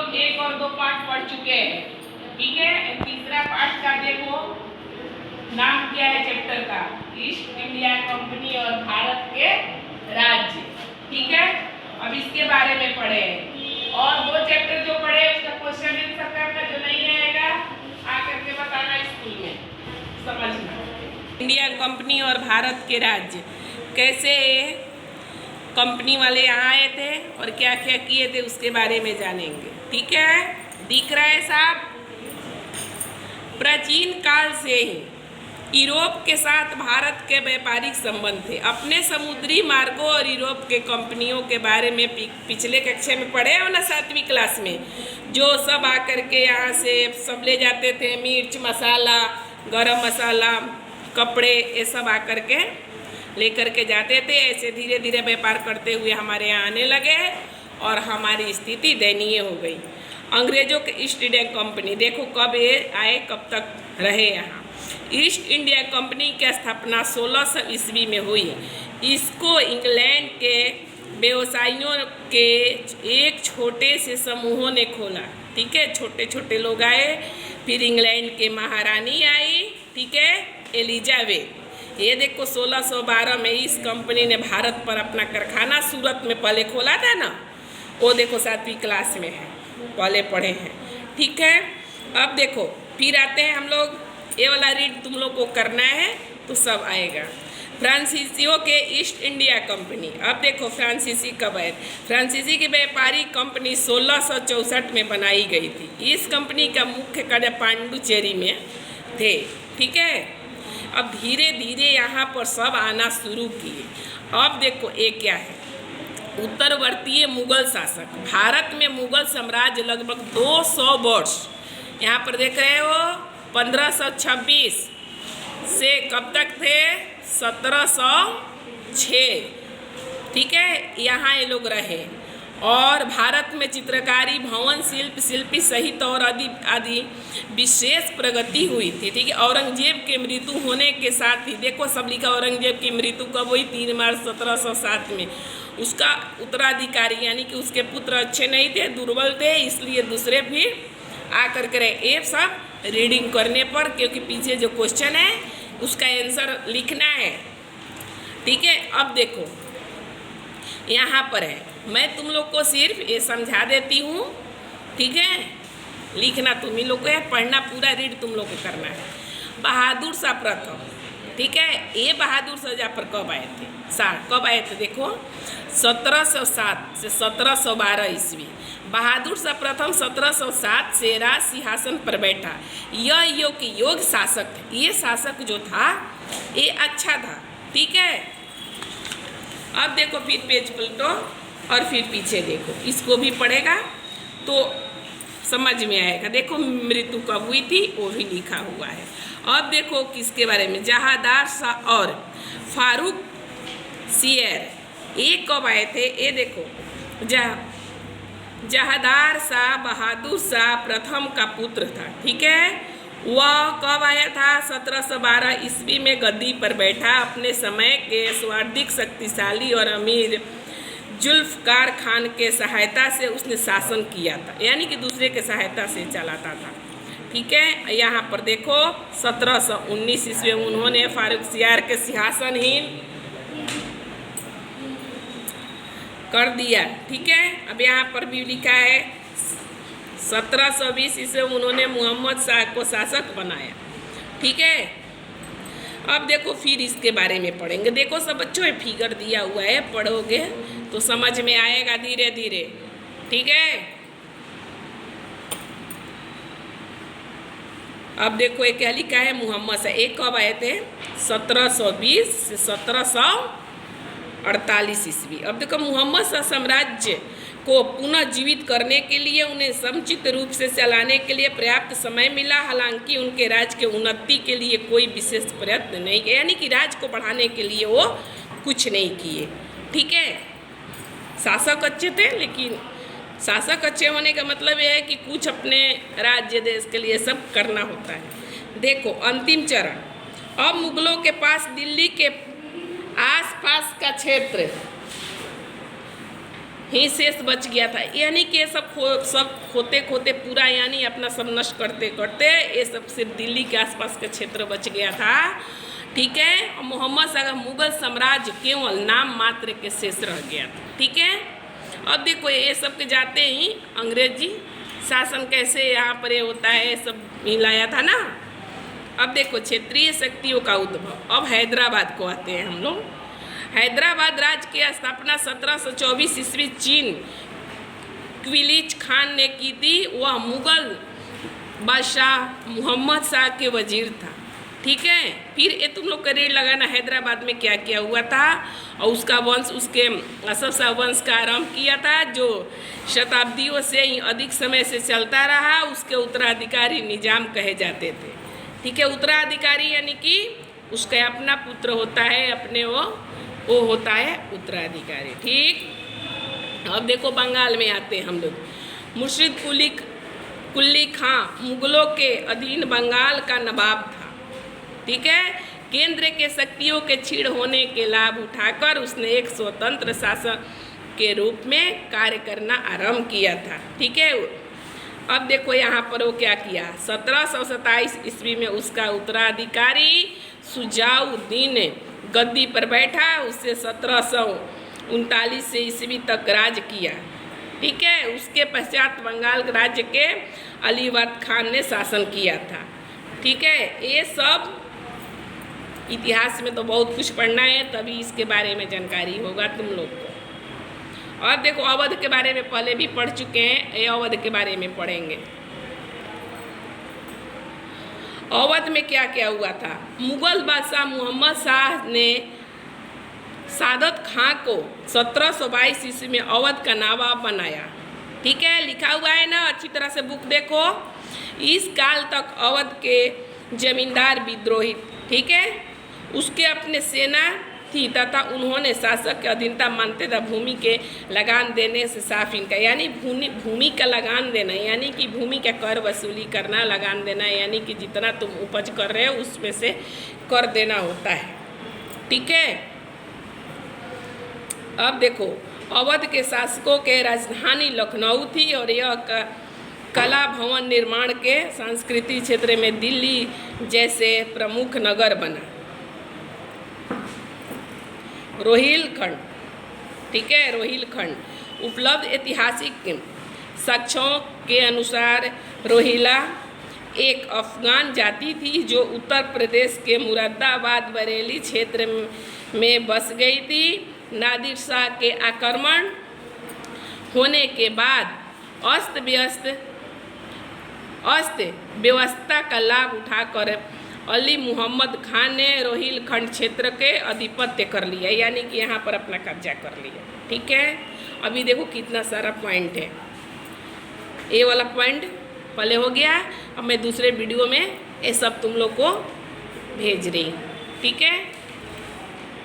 लोग 1 और 2 पार्ट पढ़ चुके हैं, ठीक है। तीसरा पार्ट का देखो नाम क्या है चैप्टर का, ईस्ट इंडिया कंपनी और भारत के राज्य, ठीक है। अब इसके बारे में पढ़े और 2 चैप्टर जो पढ़े उसका क्वेश्चन आंसर करना, जो नहीं आएगा आकर के बताना स्कूल में, समझना। इंडिया कंपनी और भारत के राज्य, कैसे कंपनी वाले यहाँ आए थे और क्या क्या किए थे उसके बारे में जानेंगे, ठीक है। दिख रहा है साहब, प्राचीन काल से ही यूरोप के साथ भारत के व्यापारिक संबंध थे। अपने समुद्री मार्गों और यूरोप के कंपनियों के बारे में पिछले कक्षा में पढ़े हो ना 7वीं क्लास में, जो सब आकर के यहाँ से सब ले जाते थे, मिर्च मसाला, गरम मसाला, कपड़े, ये सब आकर के लेकर के जाते थे। ऐसे धीरे धीरे व्यापार करते हुए हमारे यहाँ आने लगे और हमारी स्थिति दयनीय हो गई। अंग्रेजों के ईस्ट इंडिया कंपनी, देखो कब ये आए, कब तक रहे यहाँ। ईस्ट इंडिया कंपनी की स्थापना 1600 ईस्वी में हुई। इसको इंग्लैंड के व्यवसायियों के एक छोटे से समूहों ने खोला, ठीक है। छोटे छोटे लोग आए, फिर इंग्लैंड के महारानी आई, ठीक है, एलिजाबेथ। ये देखो 1612 में इस कंपनी ने भारत पर अपना कारखाना सूरत में पहले खोला था ना, वो देखो 7वीं क्लास में है, पहले पढ़े हैं, ठीक है। अब देखो फिर आते हैं हम लोग, ये वाला रीड तुम लोग को करना है तो सब आएगा। फ्रांसीसियों के ईस्ट इंडिया कंपनी, अब देखो फ्रांसीसी कब आए। फ्रांसीसी की व्यापारिक कंपनी 1664 में बनाई गई थी। इस कंपनी का मुख्य कार्य पांडुचेरी में थे, ठीक है। अब धीरे धीरे यहाँ पर सब आना शुरू किए। अब देखो ये क्या है, उत्तरवर्तीय मुगल शासक। भारत में मुगल साम्राज्य लगभग 200 वर्ष, यहाँ पर देख रहे हो 1526 से कब तक थे, 1706, ठीक है, यहाँ ये लोग रहे। और भारत में चित्रकारी, भवन शिल्प, शिल्पी सहित और आदि विशेष प्रगति हुई थी, ठीक है। औरंगजेब के मृत्यु होने के साथ ही, देखो सब लिखा, औरंगजेब की मृत्यु कब हुई, 3 मार्च 1707 में। उसका उत्तराधिकारी यानी कि उसके पुत्र अच्छे नहीं थे, दुर्बल थे, इसलिए दूसरे भी आकर करे। ये सब रीडिंग करने पर, क्योंकि पीछे जो क्वेश्चन है उसका आंसर लिखना है, ठीक है। अब देखो यहाँ पर है, मैं तुम लोग को सिर्फ ये समझा देती हूँ, ठीक है। लिखना तुम ही लोग को है, पढ़ना पूरा रीड तुम लोग को करना है। बहादुर शाह प्रथम, ठीक है। ये बहादुर शाह जाफर कब आए थे, कब आए थे, देखो 1707 से 1712 ईस्वी। बहादुर शाह प्रथम 1707 से राज सिंहासन पर बैठा। यह योग शासक थे। ये शासक जो था ये अच्छा था, ठीक है। अब देखो फिर पेज पलटो और फिर पीछे देखो, इसको भी पढ़ेगा तो समझ में आएगा। देखो मृत्यु कब हुई थी वो भी लिखा हुआ है। अब देखो किसके बारे में, जहादार शाह और फारूक सियर, ये कब आए थे, ये देखो जहादार शाह बहादुर शाह प्रथम का पुत्र था, ठीक है। वह कब आया था, 1712 ईस्वी में गद्दी पर बैठा। अपने समय के सर्वाधिक शक्तिशाली और अमीर जुल्फकार खान के सहायता से उसने शासन किया था, यानी कि दूसरे के सहायता से चलाता था, ठीक है। यहाँ पर देखो 1719 ईस्वी में उन्होंने फारूक सियार के सिंहासनहीन कर दिया, ठीक है। अब यहाँ पर भी लिखा है 1720 ईस्वी में उन्होंने मोहम्मद शाह को शासक बनाया, ठीक है। अब देखो फिर इसके बारे में पढ़ेंगे। देखो सब बच्चों ये फिगर दिया हुआ है, पढ़ोगे तो समझ में आएगा धीरे धीरे, ठीक है। अब देखो ये क्या लिखा है, मोहम्मद शाह एक कब आए थे, 1720 से 1748 ईस्वी। अब देखो मोहम्मद शाह साम्राज्य को पुनः जीवित करने के लिए उन्हें समुचित रूप से चलाने के लिए पर्याप्त समय मिला। हालांकि उनके राज्य के उन्नति के लिए कोई विशेष प्रयत्न नहीं किया, यानी कि राज्य को बढ़ाने के लिए वो कुछ नहीं किए, ठीक है। शासक अच्छे थे, लेकिन शासक अच्छे होने का मतलब यह है कि कुछ अपने राज्य देश के लिए सब करना होता है। देखो अंतिम चरण, अब मुगलों के पास दिल्ली के आसपास का क्षेत्र ही शेष बच गया था। यानी कि सब खोते खोते पूरा यानी अपना सब नष्ट करते करते ये सब सिर्फ दिल्ली के आसपास का क्षेत्र बच गया था। ठीक है, और मोहम्मद शाह का मुगल साम्राज्य केवल नाम मात्र के शेष रह गया था। ठीक है, अब देखो ये सब के जाते ही अंग्रेजी शासन कैसे यहाँ पर ये होता है सब मिलाया था ना। अब देखो क्षेत्रीय शक्तियों का उद्भव। अब हैदराबाद को आते हैं हम लोग। हैदराबाद राज्य की स्थापना 1724 ईस्वी चीन क्विलिच खान ने की थी। वह मुगल बादशाह मोहम्मद शाह के वजीर था। ठीक है, फिर ये तुम लोग का रेड लगाना हैदराबाद में क्या क्या हुआ था और उसका वंश उसके असफ शाह वंश का आरंभ किया था जो शताब्दियों से अधिक समय से चलता रहा। उसके उत्तराधिकारी निजाम कहे जाते थे। ठीक है, उत्तराधिकारी यानी कि उसका अपना पुत्र होता है, अपने वो होता है उत्तराधिकारी। ठीक, अब देखो बंगाल में आते हैं हम लोग। मुर्शिद कुली खां मुगलों के अधीन बंगाल का नवाब था। ठीक है, केंद्र के शक्तियों के क्षीण होने के लाभ उठाकर उसने एक स्वतंत्र शासक के रूप में कार्य करना आरंभ किया था। ठीक है, अब देखो यहाँ पर वो क्या किया। 1727 ईस्वी में उसका उत्तराधिकारी सुजाउद्दीन गद्दी पर बैठा। उससे 1739 से ईस्वी तक राज किया। ठीक है, उसके पश्चात बंगाल राज्य के अलीवर्द खान ने शासन किया था। ठीक है, ये सब इतिहास में तो बहुत कुछ पढ़ना है, तभी इसके बारे में जानकारी होगा तुम लोग को। और देखो अवध के बारे में पहले भी पढ़ चुके हैं, ये अवध के बारे में पढ़ेंगे। अवध में क्या क्या हुआ था। मुगल बादशाह मोहम्मद शाह ने सादत खां को 1722 ईस्वी में अवध का नवाब बनाया। ठीक है, लिखा हुआ है ना, अच्छी तरह से बुक देखो। इस काल तक अवध के जमींदार विद्रोही, ठीक है, उसके अपने सेना थी तथा उन्होंने शासक के अधीनता मानते थे। भूमि के लगान देने से साफ इनका, यानी भूमि का लगान देना यानी कि भूमि का कर वसूली करना, लगान देना यानी कि जितना तुम उपज कर रहे हो उसमें से कर देना होता है। ठीक है, अब देखो अवध के शासकों के राजधानी लखनऊ थी और यह कला भवन निर्माण के सांस्कृतिक क्षेत्र में दिल्ली जैसे प्रमुख नगर बना। रोहिलखंड, ठीक है, रोहिलखंड उपलब्ध ऐतिहासिक साक्ष्यों के अनुसार रोहिला एक अफगान जाति थी जो उत्तर प्रदेश के मुरादाबाद बरेली क्षेत्र में बस गई थी। नादिर शाह के आक्रमण होने के बाद अस्त व्यवस्था का लाभ उठाकर अली मोहम्मद खान ने रोहिलखंड क्षेत्र के आधिपत्य कर लिया, यानी कि यहाँ पर अपना कब्जा कर लिया। ठीक है, अभी देखो कितना सारा पॉइंट है। ये वाला पॉइंट पहले हो गया, अब मैं दूसरे वीडियो में ये सब तुम लोग को भेज रही हूँ। ठीक है।